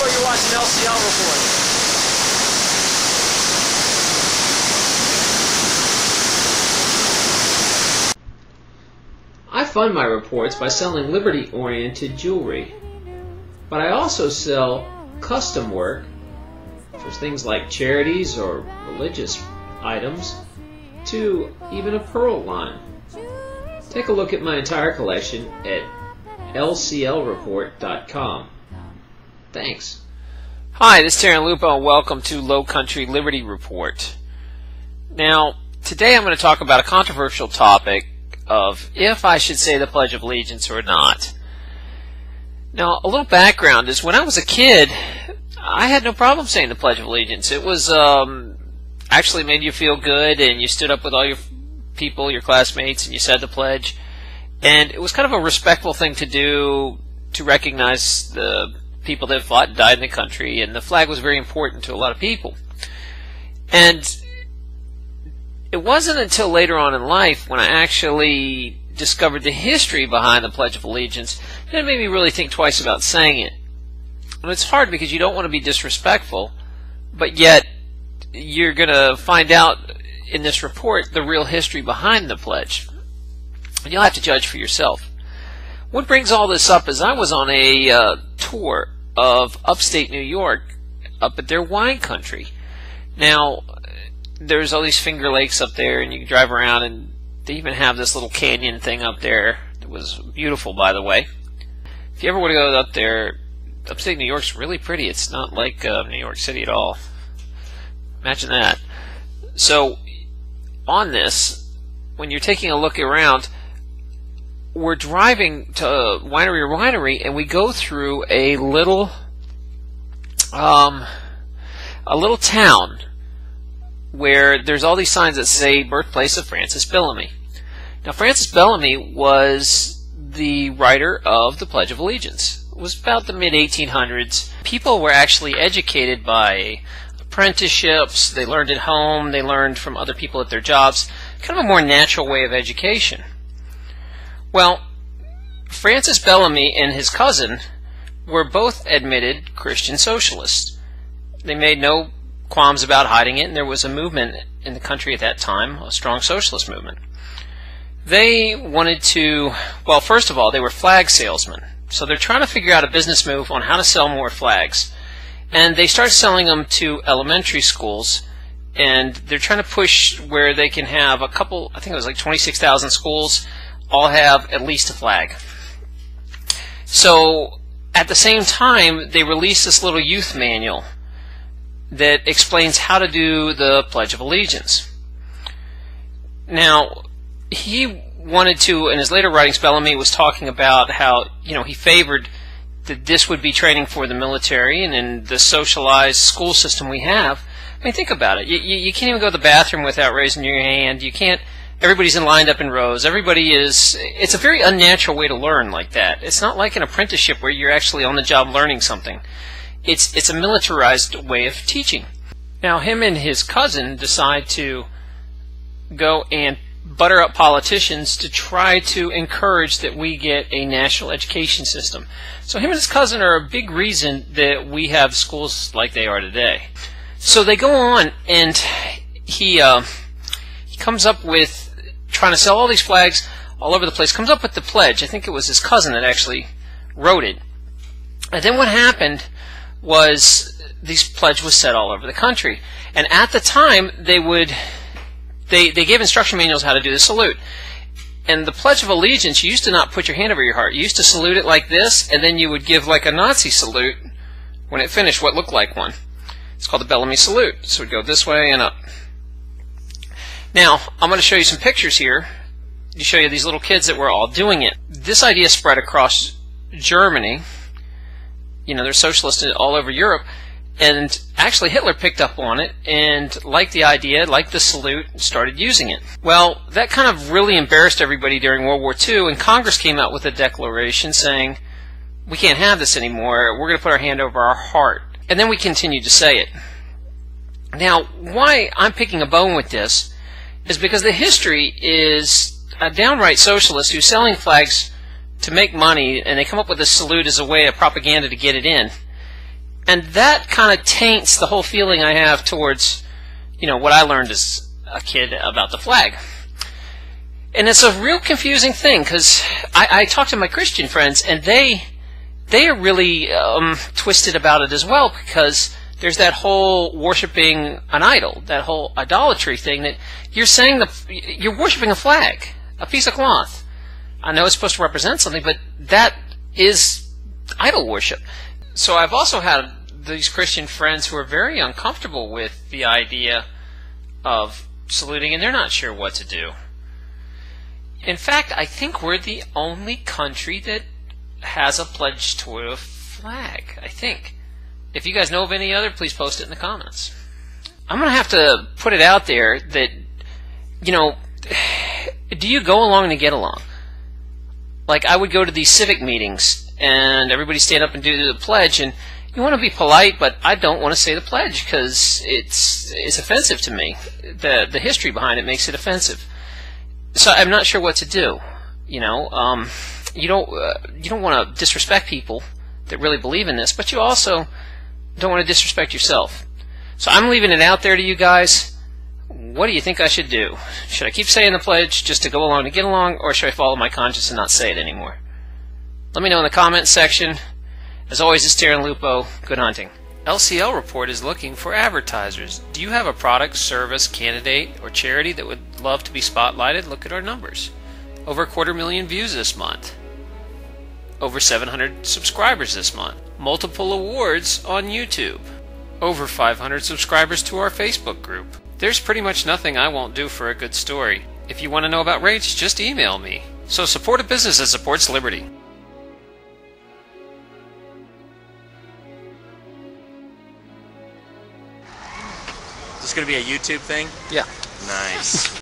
or you're watching LCL Report. I fund my reports by selling liberty-oriented jewelry, but I also sell custom work for things like charities or religious items, to even a pearl line. Take a look at my entire collection at lclreport.com. Thanks. Hi, this is Terry Lupo, and welcome to Low Country Liberty Report. Now, today I'm going to talk about a controversial topic of if I should say the Pledge of Allegiance or not. Now, a little background is when I was a kid, I had no problem saying the Pledge of Allegiance. It was actually made you feel good, and you stood up with all your people, your classmates, and you said the pledge. And it was kind of a respectful thing to do to recognize the people that fought and died in the country, and the flag was very important to a lot of people. And it wasn't until later on in life when I actually discovered the history behind the Pledge of Allegiance that it made me really think twice about saying it. And it's hard because you don't want to be disrespectful, but yet you're going to find out in this report the real history behind the pledge. And you'll have to judge for yourself. What brings all this up is I was on a tour of upstate New York up at their wine country. Now, there's all these Finger Lakes up there, and you can drive around, and they even have this little canyon thing up there. It was beautiful, by the way. If you ever want to go up there, upstate New York's really pretty. It's not like New York City at all. Imagine that. So, on this, when you're taking a look around, we're driving to winery, and we go through a little town where there's all these signs that say birthplace of Francis Bellamy. Now, Francis Bellamy was the writer of the Pledge of Allegiance. It was about the mid-1800s. People were actually educated by apprenticeships. They learned at home. They learned from other people at their jobs. Kind of a more natural way of education. Well, Francis Bellamy and his cousin were both admitted Christian socialists. They made no qualms about hiding it, and there was a movement in the country at that time, a strong socialist movement. They wanted to, well, first of all, they were flag salesmen. So they're trying to figure out a business move on how to sell more flags. And they start selling them to elementary schools, and they're trying to push where they can have a couple, I think it was like 26,000 schools, all have at least a flag. So at the same time, they released this little youth manual that explains how to do the Pledge of Allegiance. Now, he wanted to, in his later writings, Bellamy was talking about how, he favored that this would be training for the military and in the socialized school system we have. I mean, think about it. You can't even go to the bathroom without raising your hand. You can't, everybody's lined up in rows. It's a very unnatural way to learn like that. It's not like an apprenticeship where you're actually on the job learning something. It's a militarized way of teaching. Now, him and his cousin decide to go and butter up politicians to try to encourage that we get a national education system. So him and his cousin are a big reason that we have schools like they are today. So they go on, and he comes up with trying to sell all these flags all over the place, comes up with the pledge. I think it was his cousin that actually wrote it. And then what happened was this pledge was set all over the country. And at the time, they gave instruction manuals how to do the salute. And the Pledge of Allegiance, you used to not put your hand over your heart. You used to salute it like this, and then you would give like a Nazi salute when it finished what looked like one. It's called the Bellamy salute. So we'd go this way and up. Now, I'm going to show you some pictures here to show you these little kids that were all doing it. This idea spread across Germany. They're socialists all over Europe. And actually Hitler picked up on it and liked the idea, liked the salute, and started using it. Well, that kind of really embarrassed everybody during World War II, and Congress came out with a declaration saying, we can't have this anymore, we're going to put our hand over our heart. And then we continued to say it. Now, why I'm picking a bone with this is because the history is a downright socialist who's selling flags to make money, and they come up with a salute as a way of propaganda to get it in. And that kind of taints the whole feeling I have towards, what I learned as a kid about the flag. And it's a real confusing thing, because I talk to my Christian friends, and they are really twisted about it as well, because there's that whole worshiping an idol, that whole idolatry thing, that you're saying you're worshiping a flag, a piece of cloth. I know it's supposed to represent something, but that is idol worship. So I've also had these Christian friends who are very uncomfortable with the idea of saluting, and they're not sure what to do. In fact, I think we're the only country that has a pledge to a flag, I think. If you guys know of any other, please post it in the comments. I'm going to have to put it out there that, do you go along to get along? Like, I would go to these civic meetings, and everybody stand up and do the pledge, and you want to be polite, but I don't want to say the pledge, because it's offensive to me. The history behind it makes it offensive. So I'm not sure what to do. You don't want to disrespect people that really believe in this, but you also don't want to disrespect yourself. So I'm leaving it out there to you guys. What do you think I should do? Should I keep saying the pledge just to go along to get along, or should I follow my conscience and not say it anymore? Let me know in the comments section. As always, it's Terran Lupo. Good hunting. LCL Report is looking for advertisers. Do you have a product, service, candidate, or charity that would love to be spotlighted? Look at our numbers. Over 250,000 views this month. Over 700 subscribers this month. Multiple awards on YouTube. Over 500 subscribers to our Facebook group. There's pretty much nothing I won't do for a good story. If you want to know about rates, just email me. So support a business that supports liberty. Is this going to be a YouTube thing? Yeah. Nice.